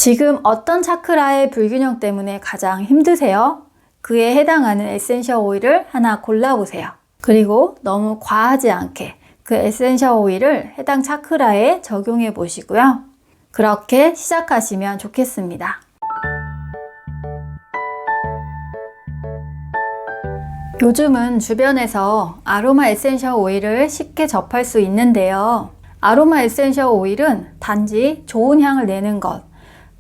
지금 어떤 차크라의 불균형 때문에 가장 힘드세요? 그에 해당하는 에센셜 오일을 하나 골라보세요. 그리고 너무 과하지 않게 그 에센셜 오일을 해당 차크라에 적용해 보시고요. 그렇게 시작하시면 좋겠습니다. 요즘은 주변에서 아로마 에센셜 오일을 쉽게 접할 수 있는데요. 아로마 에센셜 오일은 단지 좋은 향을 내는 것,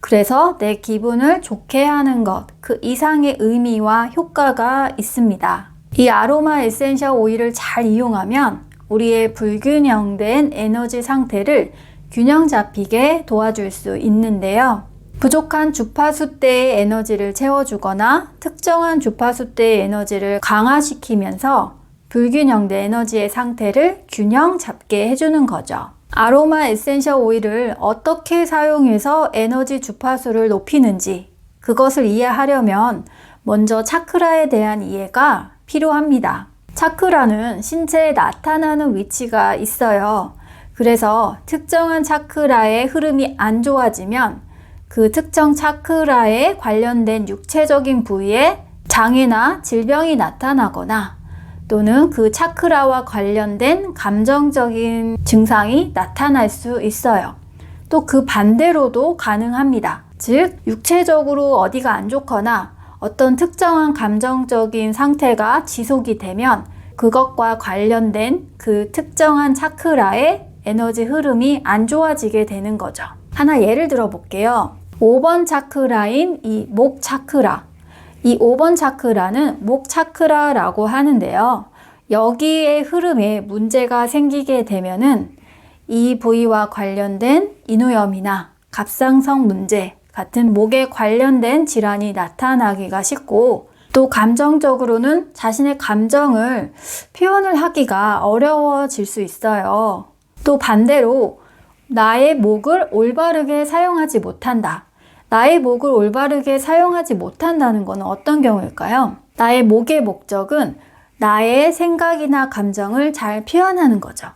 그래서 내 기분을 좋게 하는 것, 그 이상의 의미와 효과가 있습니다. 이 아로마 에센셜 오일을 잘 이용하면 우리의 불균형된 에너지 상태를 균형 잡히게 도와줄 수 있는데요. 부족한 주파수대의 에너지를 채워주거나 특정한 주파수대의 에너지를 강화시키면서 불균형된 에너지의 상태를 균형 잡게 해주는 거죠. 아로마 에센셜 오일을 어떻게 사용해서 에너지 주파수를 높이는지 그것을 이해하려면 먼저 차크라에 대한 이해가 필요합니다. 차크라는 신체에 나타나는 위치가 있어요. 그래서 특정한 차크라의 흐름이 안 좋아지면 그 특정 차크라에 관련된 육체적인 부위에 장애나 질병이 나타나거나 또는 그 차크라와 관련된 감정적인 증상이 나타날 수 있어요. 또 그 반대로도 가능합니다. 즉, 육체적으로 어디가 안 좋거나 어떤 특정한 감정적인 상태가 지속이 되면 그것과 관련된 그 특정한 차크라의 에너지 흐름이 안 좋아지게 되는 거죠. 하나 예를 들어 볼게요. 5번 차크라인 이 목 차크라. 이 5번 차크라는 목 차크라라고 하는데요. 여기에 흐름에 문제가 생기게 되면은 이 부위와 관련된 인후염이나 갑상선 문제 같은 목에 관련된 질환이 나타나기가 쉽고 또 감정적으로는 자신의 감정을 표현을 하기가 어려워질 수 있어요. 또 반대로 나의 목을 올바르게 사용하지 못한다. 나의 목을 올바르게 사용하지 못한다는 것은 어떤 경우일까요? 나의 목의 목적은 나의 생각이나 감정을 잘 표현하는 거죠.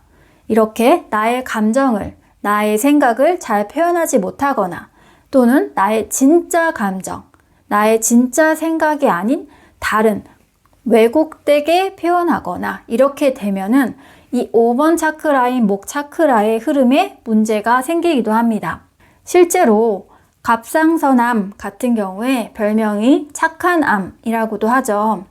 이렇게 나의 감정을, 나의 생각을 잘 표현하지 못하거나 또는 나의 진짜 감정, 나의 진짜 생각이 아닌 다른 왜곡되게 표현하거나 이렇게 되면은 이 5번 차크라인 목 차크라의 흐름에 문제가 생기기도 합니다. 실제로 갑상선암 같은 경우에 별명이 착한 암이라고도 하죠.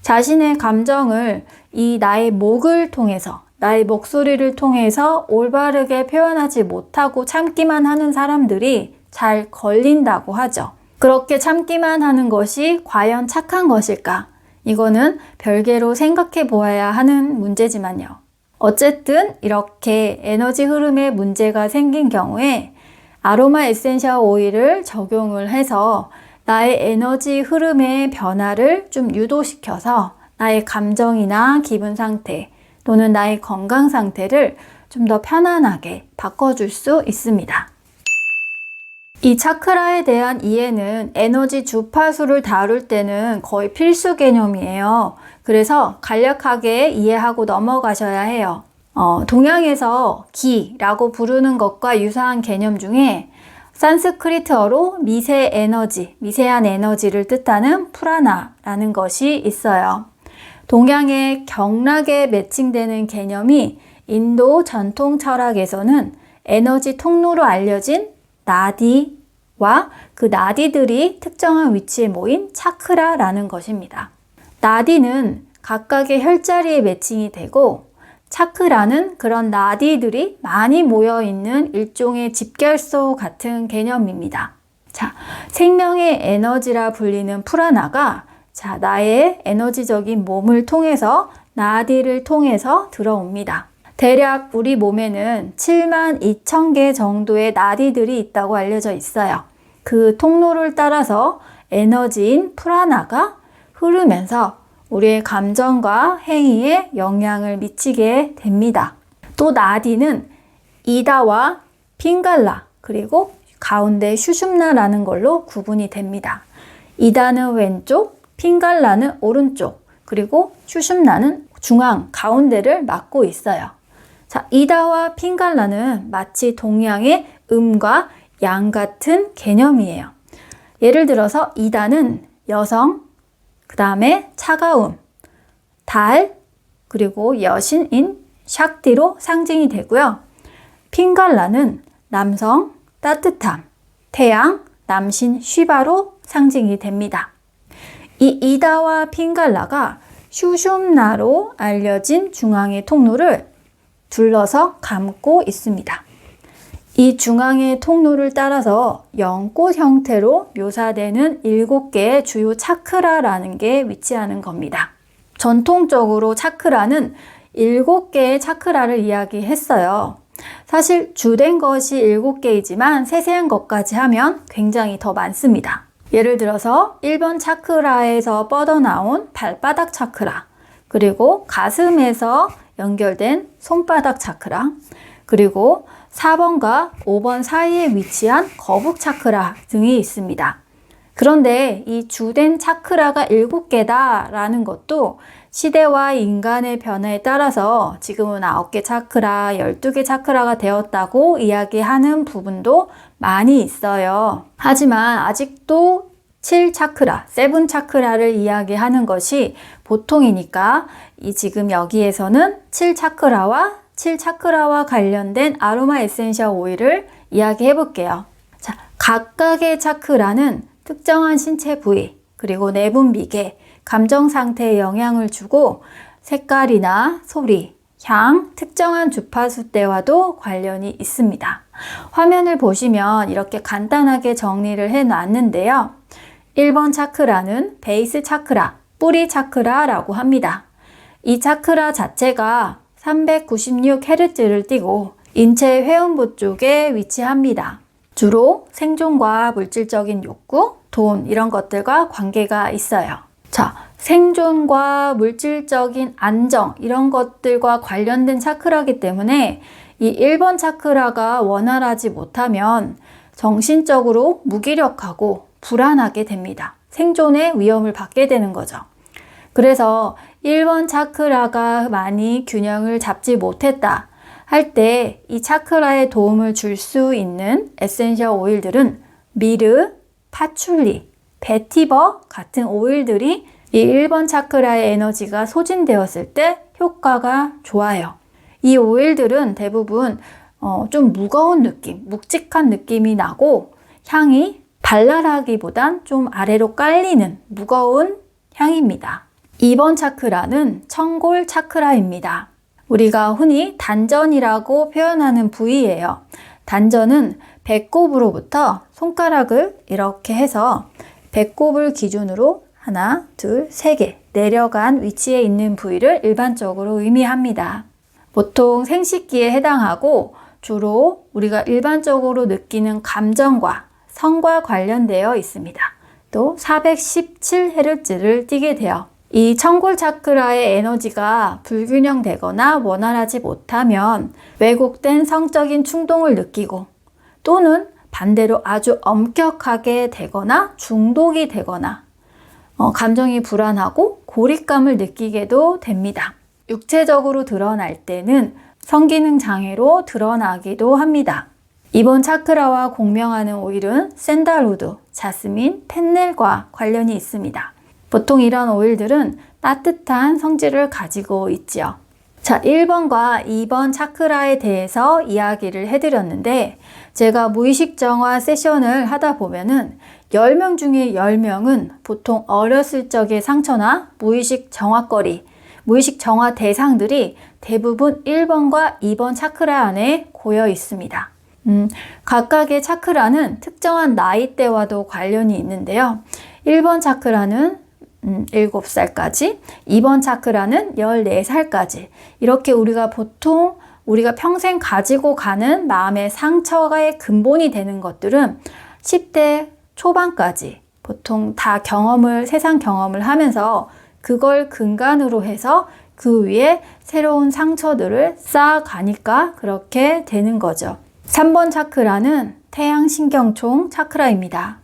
자신의 감정을 이 나의 목을 통해서, 나의 목소리를 통해서 올바르게 표현하지 못하고 참기만 하는 사람들이 잘 걸린다고 하죠. 그렇게 참기만 하는 것이 과연 착한 것일까? 이거는 별개로 생각해 보아야 하는 문제지만요. 어쨌든 이렇게 에너지 흐름에 문제가 생긴 경우에 아로마 에센셜 오일을 적용을 해서 나의 에너지 흐름의 변화를 좀 유도시켜서 나의 감정이나 기분 상태 또는 나의 건강 상태를 좀 더 편안하게 바꿔줄 수 있습니다. 이 차크라에 대한 이해는 에너지 주파수를 다룰 때는 거의 필수 개념이에요. 그래서 간략하게 이해하고 넘어가셔야 해요. 동양에서 기라고 부르는 것과 유사한 개념 중에 산스크리트어로 미세 에너지, 미세한 에너지를 뜻하는 프라나라는 것이 있어요. 동양의 경락에 매칭되는 개념이 인도 전통 철학에서는 에너지 통로로 알려진 나디와 그 나디들이 특정한 위치에 모인 차크라라는 것입니다. 나디는 각각의 혈자리에 매칭이 되고 차크라는 그런 나디들이 많이 모여있는 일종의 집결소 같은 개념입니다. 자, 생명의 에너지라 불리는 프라나가 나의 에너지적인 몸을 통해서 나디를 통해서 들어옵니다. 대략 우리 몸에는 72,000개 정도의 나디들이 있다고 알려져 있어요. 그 통로를 따라서 에너지인 프라나가 흐르면서 우리의 감정과 행위에 영향을 미치게 됩니다. 또 나디는 이다와 핑갈라 그리고 가운데 슈shum나라는 걸로 구분이 됩니다. 이다는 왼쪽, 핑갈라는 오른쪽, 그리고 슈shum나는 중앙, 가운데를 맡고 있어요. 자, 이다와 핑갈라는 마치 동양의 음과 양 같은 개념이에요. 예를 들어서 2단은 여성, 그 다음에 차가움, 달, 그리고 여신인 샥티로 상징이 되고요. 핑갈라는 남성, 따뜻함, 태양, 남신 쉬바로 상징이 됩니다. 이 이다와 핑갈라가 슈숑나로 알려진 중앙의 통로를 둘러서 감고 있습니다. 이 중앙의 통로를 따라서 연꽃 형태로 묘사되는 7개의 주요 차크라라는 게 위치하는 겁니다. 전통적으로 차크라는 7개의 차크라를 이야기했어요. 사실 주된 것이 7개이지만 세세한 것까지 하면 굉장히 더 많습니다. 예를 들어서 1번 차크라에서 뻗어나온 발바닥 차크라, 그리고 가슴에서 연결된 손바닥 차크라, 그리고 4번과 5번 사이에 위치한 거북 차크라 등이 있습니다. 그런데 이 주된 차크라가 7개다라는 것도 시대와 인간의 변화에 따라서 지금은 9개 차크라, 12개 차크라가 되었다고 이야기하는 부분도 많이 있어요. 하지만 아직도 7차크라, 7차크라를 이야기하는 것이 보통이니까 지금 여기에서는 7차크라와 관련된 아로마 에센셜 오일을 이야기해 볼게요. 자, 각각의 차크라는 특정한 신체 부위, 그리고 내분 비계, 감정 상태에 영향을 주고 색깔이나 소리, 향, 특정한 주파수 대와도 관련이 있습니다. 화면을 보시면 이렇게 간단하게 정리를 해 놨는데요. 1번 차크라는 베이스 차크라, 뿌리 차크라라고 합니다. 이 차크라 자체가 396Hz를 띠고 인체 회음부 쪽에 위치합니다. 주로 생존과 물질적인 욕구, 돈 이런 것들과 관계가 있어요. 자, 생존과 물질적인 안정 이런 것들과 관련된 차크라이기 때문에 이 1번 차크라가 원활하지 못하면 정신적으로 무기력하고 불안하게 됩니다. 생존의 위험을 받게 되는 거죠. 그래서 1번 차크라가 많이 균형을 잡지 못했다 할 때 이 차크라에 도움을 줄 수 있는 에센셜 오일들은 미르, 파출리, 베티버 같은 오일들이 이 1번 차크라의 에너지가 소진되었을 때 효과가 좋아요. 이 오일들은 대부분 좀 무거운 느낌, 묵직한 느낌이 나고 향이 발랄하기보단 좀 아래로 깔리는 무거운 향입니다. 2번 차크라는 청골 차크라입니다. 우리가 흔히 단전이라고 표현하는 부위예요. 단전은 배꼽으로부터 손가락을 이렇게 해서 배꼽을 기준으로 하나, 둘, 세 개 내려간 위치에 있는 부위를 일반적으로 의미합니다. 보통 생식기에 해당하고 주로 우리가 일반적으로 느끼는 감정과 성과 관련되어 있습니다. 또 417Hz를 띠게 돼요. 이 청골 차크라의 에너지가 불균형되거나 원활하지 못하면 왜곡된 성적인 충동을 느끼고 또는 반대로 아주 엄격하게 되거나 중독이 되거나 감정이 불안하고 고립감을 느끼게도 됩니다. 육체적으로 드러날 때는 성기능 장애로 드러나기도 합니다. 이번 차크라와 공명하는 오일은 샌달우드, 자스민, 펜넬과 관련이 있습니다. 보통 이런 오일들은 따뜻한 성질을 가지고 있지요. 자, 1번과 2번 차크라에 대해서 이야기를 해드렸는데 제가 무의식 정화 세션을 하다 보면은 10명 중에 10명은 보통 어렸을 적의 상처나 무의식 정화거리, 무의식 정화 대상들이 대부분 1번과 2번 차크라 안에 고여 있습니다. 각각의 차크라는 특정한 나이대와도 관련이 있는데요. 1번 차크라는 7살까지, 2번 차크라는 14살까지 이렇게 우리가 평생 가지고 가는 마음의 상처의 근본이 되는 것들은 10대 초반까지 보통 다 세상 경험을 하면서 그걸 근간으로 해서 그 위에 새로운 상처들을 쌓아가니까 그렇게 되는 거죠. 3번 차크라는 태양신경총 차크라입니다.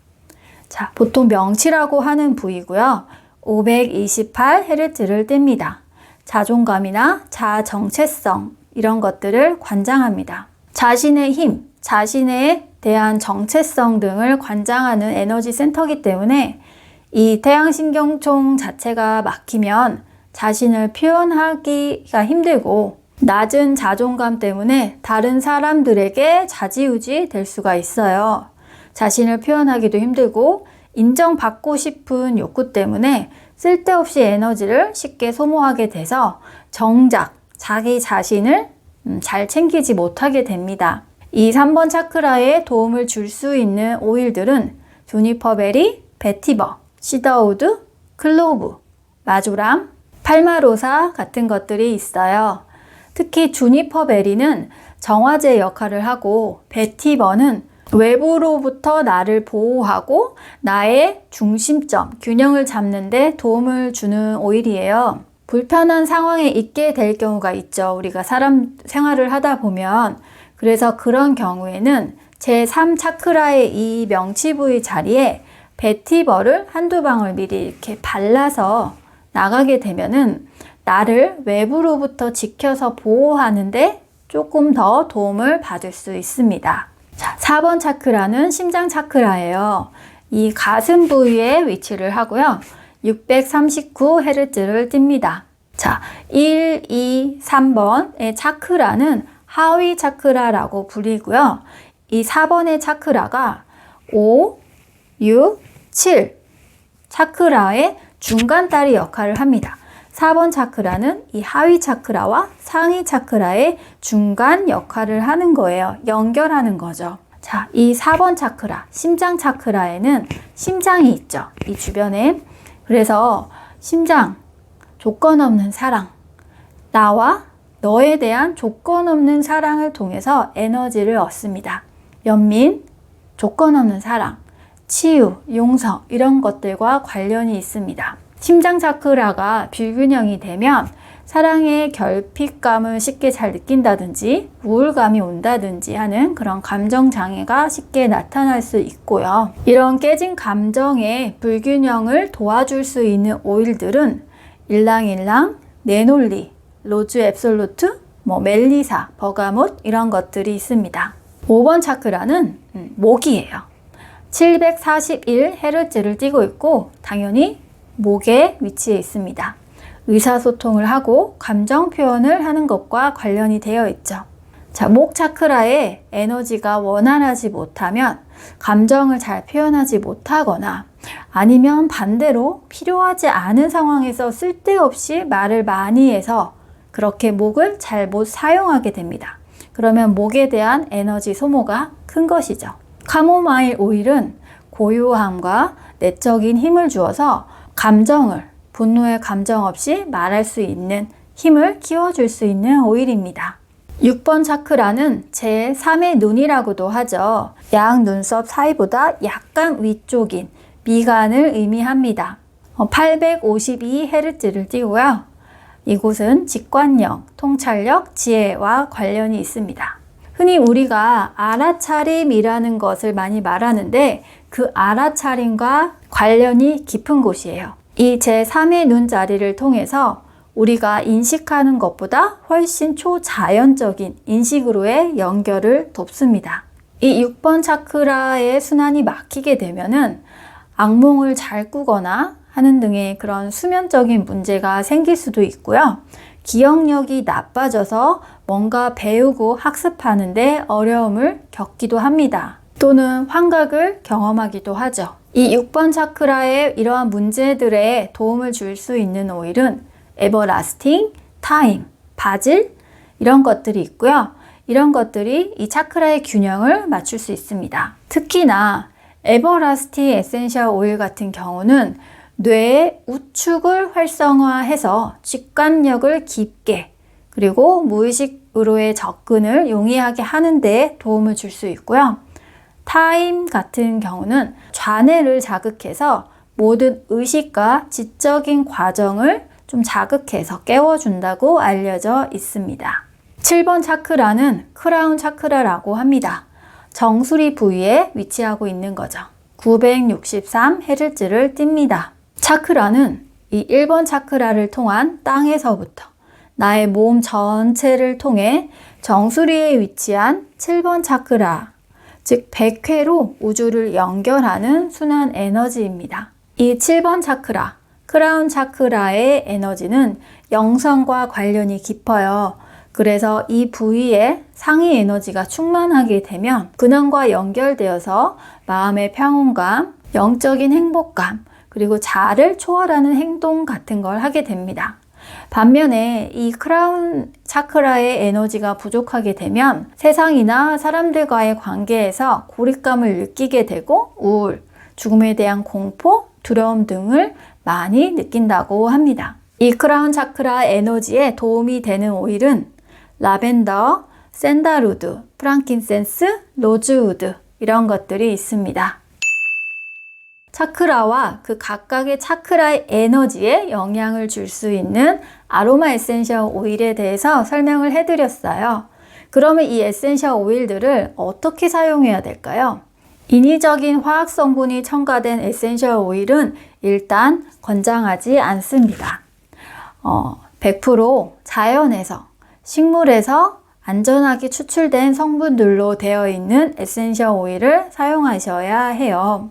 자, 보통 명치라고 하는 부위고요. 528Hz를 띱니다. 자존감이나 자아 정체성 이런 것들을 관장합니다. 자신의 힘, 자신의 대한 정체성 등을 관장하는 에너지 센터이기 때문에 이 태양신경총 자체가 막히면 자신을 표현하기가 힘들고 낮은 자존감 때문에 다른 사람들에게 좌지우지 될 수가 있어요. 자신을 표현하기도 힘들고 인정받고 싶은 욕구 때문에 쓸데없이 에너지를 쉽게 소모하게 돼서 정작 자기 자신을 잘 챙기지 못하게 됩니다. 이 3번 차크라에 도움을 줄 수 있는 오일들은 주니퍼베리, 베티버, 시더우드, 클로브, 마조람, 팔마로사 같은 것들이 있어요. 특히 주니퍼베리는 정화제 역할을 하고 베티버는 외부로부터 나를 보호하고 나의 중심점, 균형을 잡는 데 도움을 주는 오일이에요. 불편한 상황에 있게 될 경우가 있죠. 우리가 사람 생활을 하다 보면. 그래서 그런 경우에는 제3 차크라의 이 명치 부위 자리에 베티버를 한두 방울 미리 이렇게 발라서 나가게 되면은 나를 외부로부터 지켜서 보호하는데 조금 더 도움을 받을 수 있습니다. 자, 4번 차크라는 심장 차크라예요. 이 가슴 부위에 위치를 하고요. 639Hz를 띱니다. 자, 1, 2, 3번의 차크라는 하위 차크라라고 불리고요. 이 4번의 차크라가 5, 6, 7 차크라의 중간다리 역할을 합니다. 4번 차크라는 이 하위 차크라와 상위 차크라의 중간 역할을 하는 거예요. 연결하는 거죠. 자, 이 4번 차크라, 심장 차크라에는 심장이 있죠. 이 주변에. 그래서 심장, 조건 없는 사랑, 나와 너에 대한 조건 없는 사랑을 통해서 에너지를 얻습니다. 연민, 조건 없는 사랑, 치유, 용서 이런 것들과 관련이 있습니다. 심장 차크라가 불균형이 되면 사랑의 결핍감을 쉽게 잘 느낀다든지 우울감이 온다든지 하는 그런 감정 장애가 쉽게 나타날 수 있고요. 이런 깨진 감정의 불균형을 도와줄 수 있는 오일들은 일랑일랑, 네놀리, 로즈 앱솔루트, 멜리사, 버가못 이런 것들이 있습니다. 5번 차크라는 목이에요. 741Hz를 띠고 있고 당연히 목에 위치해 있습니다. 의사소통을 하고 감정 표현을 하는 것과 관련이 되어 있죠. 자, 목 차크라의 에너지가 원활하지 못하면 감정을 잘 표현하지 못하거나 아니면 반대로 필요하지 않은 상황에서 쓸데없이 말을 많이 해서 그렇게 목을 잘 못 사용하게 됩니다. 그러면 목에 대한 에너지 소모가 큰 것이죠. 카모마일 오일은 고요함과 내적인 힘을 주어서 감정을, 분노의 감정 없이 말할 수 있는 힘을 키워줄 수 있는 오일입니다. 6번 차크라는 제3의 눈이라고도 하죠. 양 눈썹 사이보다 약간 위쪽인 미간을 의미합니다. 852Hz를 띠고요. 이곳은 직관력, 통찰력, 지혜와 관련이 있습니다. 흔히 우리가 알아차림이라는 것을 많이 말하는데 그 알아차림과 관련이 깊은 곳이에요. 이 제3의 눈 자리를 통해서 우리가 인식하는 것보다 훨씬 초자연적인 인식으로의 연결을 돕습니다. 이 6번 차크라의 순환이 막히게 되면은 악몽을 잘 꾸거나 하는 등의 그런 수면적인 문제가 생길 수도 있고요. 기억력이 나빠져서 뭔가 배우고 학습하는데 어려움을 겪기도 합니다. 또는 환각을 경험하기도 하죠. 이 6번 차크라의 이러한 문제들에 도움을 줄 수 있는 오일은 에버라스팅, 타임, 바질 이런 것들이 있고요. 이런 것들이 이 차크라의 균형을 맞출 수 있습니다. 특히나 에버라스팅 에센셜 오일 같은 경우는 뇌의 우측을 활성화해서 직관력을 깊게 그리고 무의식으로의 접근을 용이하게 하는 데 도움을 줄 수 있고요. 타임 같은 경우는 좌뇌를 자극해서 모든 의식과 지적인 과정을 좀 자극해서 깨워준다고 알려져 있습니다. 7번 차크라는 크라운 차크라라고 합니다. 정수리 부위에 위치하고 있는 거죠. 963Hz를 띱니다. 차크라는 이 1번 차크라를 통한 땅에서부터 나의 몸 전체를 통해 정수리에 위치한 7번 차크라, 즉 100회로 우주를 연결하는 순환 에너지입니다. 이 7번 차크라, 크라운 차크라의 에너지는 영성과 관련이 깊어요. 그래서 이 부위에 상위 에너지가 충만하게 되면 근원과 연결되어서 마음의 평온감, 영적인 행복감, 그리고 자아를 초월하는 행동 같은 걸 하게 됩니다. 반면에 이 크라운 차크라의 에너지가 부족하게 되면 세상이나 사람들과의 관계에서 고립감을 느끼게 되고 우울, 죽음에 대한 공포, 두려움 등을 많이 느낀다고 합니다. 이 크라운 차크라 에너지에 도움이 되는 오일은 라벤더, 샌달우드, 프랑킨센스, 로즈우드 이런 것들이 있습니다. 차크라와 그 각각의 차크라의 에너지에 영향을 줄 수 있는 아로마 에센셜 오일에 대해서 설명을 해드렸어요. 그러면 이 에센셜 오일들을 어떻게 사용해야 될까요? 인위적인 화학 성분이 첨가된 에센셜 오일은 일단 권장하지 않습니다. 100% 자연에서, 식물에서 안전하게 추출된 성분들로 되어 있는 에센셜 오일을 사용하셔야 해요.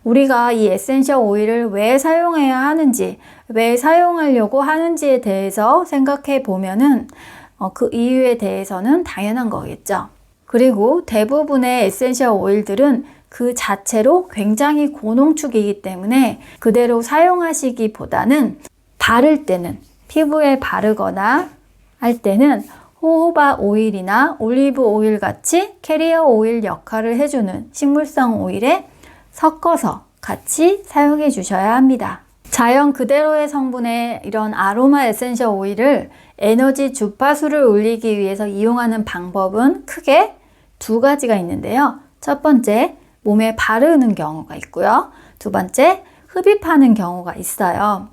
우리가 이 에센셜 오일을 왜 사용해야 하는지, 왜 사용하려고 하는지에 대해서 생각해 보면은 그 이유에 대해서는 당연한 거겠죠. 그리고 대부분의 에센셜 오일들은 그 자체로 굉장히 고농축이기 때문에 그대로 사용하시기보다는 바를 때는, 피부에 바르거나 할 때는 호호바 오일이나 올리브 오일 같이 캐리어 오일 역할을 해주는 식물성 오일에 섞어서 같이 사용해 주셔야 합니다. 자연 그대로의 성분의 이런 아로마 에센셜 오일을 에너지 주파수를 올리기 위해서 이용하는 방법은 크게 두 가지가 있는데요. 첫 번째, 몸에 바르는 경우가 있고요. 두 번째, 흡입하는 경우가 있어요.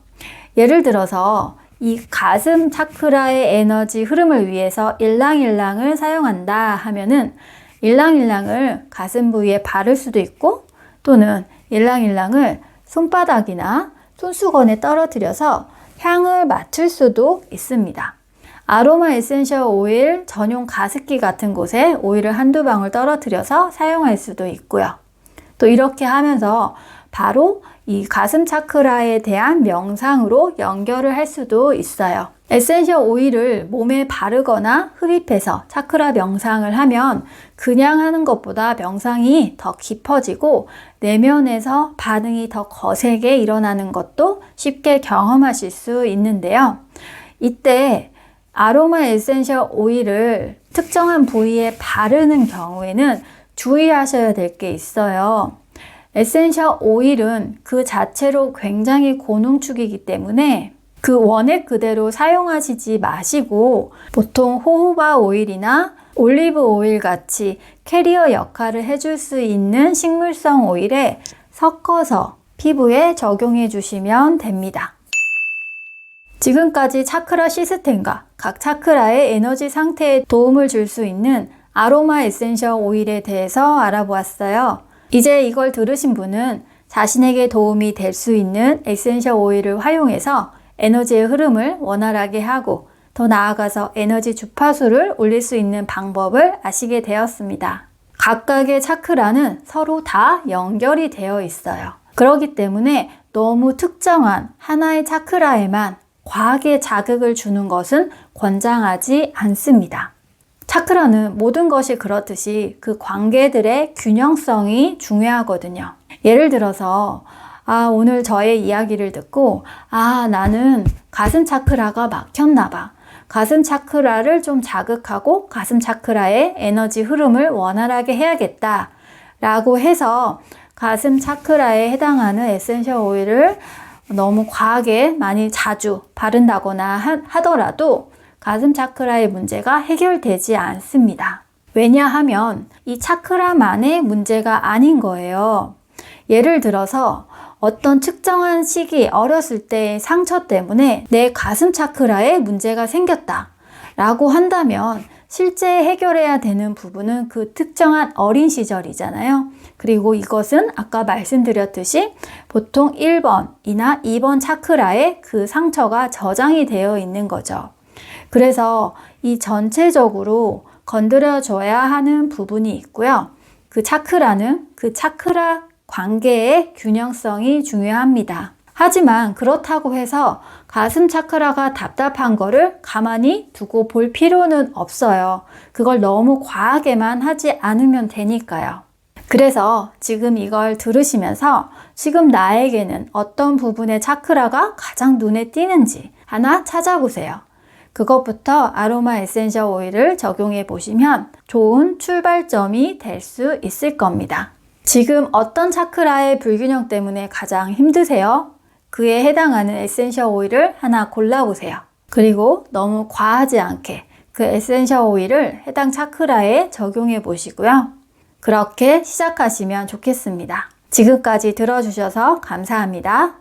예를 들어서 이 가슴 차크라의 에너지 흐름을 위해서 일랑일랑을 사용한다 하면은 일랑일랑을 가슴 부위에 바를 수도 있고 또는 일랑일랑을 손바닥이나 손수건에 떨어뜨려서 향을 맡을 수도 있습니다. 아로마 에센셜 오일 전용 가습기 같은 곳에 오일을 한두 방울 떨어뜨려서 사용할 수도 있고요. 또 이렇게 하면서 바로 이 가슴 차크라에 대한 명상으로 연결을 할 수도 있어요. 에센셜 오일을 몸에 바르거나 흡입해서 차크라 명상을 하면 그냥 하는 것보다 명상이 더 깊어지고 내면에서 반응이 더 거세게 일어나는 것도 쉽게 경험하실 수 있는데요. 이때 아로마 에센셜 오일을 특정한 부위에 바르는 경우에는 주의하셔야 될 게 있어요. 에센셜 오일은 그 자체로 굉장히 고농축이기 때문에 그 원액 그대로 사용하시지 마시고 보통 호호바 오일이나 올리브 오일 같이 캐리어 역할을 해줄 수 있는 식물성 오일에 섞어서 피부에 적용해 주시면 됩니다. 지금까지 차크라 시스템과 각 차크라의 에너지 상태에 도움을 줄 수 있는 아로마 에센셜 오일에 대해서 알아보았어요. 이제 이걸 들으신 분은 자신에게 도움이 될 수 있는 에센셜 오일을 활용해서 에너지의 흐름을 원활하게 하고 더 나아가서 에너지 주파수를 올릴 수 있는 방법을 아시게 되었습니다. 각각의 차크라는 서로 다 연결이 되어 있어요. 그렇기 때문에 너무 특정한 하나의 차크라에만 과하게 자극을 주는 것은 권장하지 않습니다. 차크라는 모든 것이 그렇듯이 그 관계들의 균형성이 중요하거든요. 예를 들어서 오늘 저의 이야기를 듣고 나는 가슴 차크라가 막혔나 봐. 가슴 차크라를 좀 자극하고 가슴 차크라의 에너지 흐름을 원활하게 해야겠다 라고 해서 가슴 차크라에 해당하는 에센셜 오일을 너무 과하게 많이 자주 바른다거나 하더라도 가슴 차크라의 문제가 해결되지 않습니다. 왜냐하면 이 차크라만의 문제가 아닌 거예요. 예를 들어서 어떤 특정한 시기 어렸을 때의 상처 때문에 내 가슴 차크라에 문제가 생겼다 라고 한다면 실제 해결해야 되는 부분은 그 특정한 어린 시절이잖아요. 그리고 이것은 아까 말씀드렸듯이 보통 1번이나 2번 차크라에 그 상처가 저장이 되어 있는 거죠. 그래서 이 전체적으로 건드려줘야 하는 부분이 있고요. 그 차크라는 그 차크라 관계의 균형성이 중요합니다. 하지만 그렇다고 해서 가슴 차크라가 답답한 거를 가만히 두고 볼 필요는 없어요. 그걸 너무 과하게만 하지 않으면 되니까요. 그래서 지금 이걸 들으시면서 지금 나에게는 어떤 부분의 차크라가 가장 눈에 띄는지 하나 찾아보세요. 그것부터 아로마 에센셜 오일을 적용해 보시면 좋은 출발점이 될 수 있을 겁니다. 지금 어떤 차크라의 불균형 때문에 가장 힘드세요? 그에 해당하는 에센셜 오일을 하나 골라보세요. 그리고 너무 과하지 않게 그 에센셜 오일을 해당 차크라에 적용해 보시고요. 그렇게 시작하시면 좋겠습니다. 지금까지 들어주셔서 감사합니다.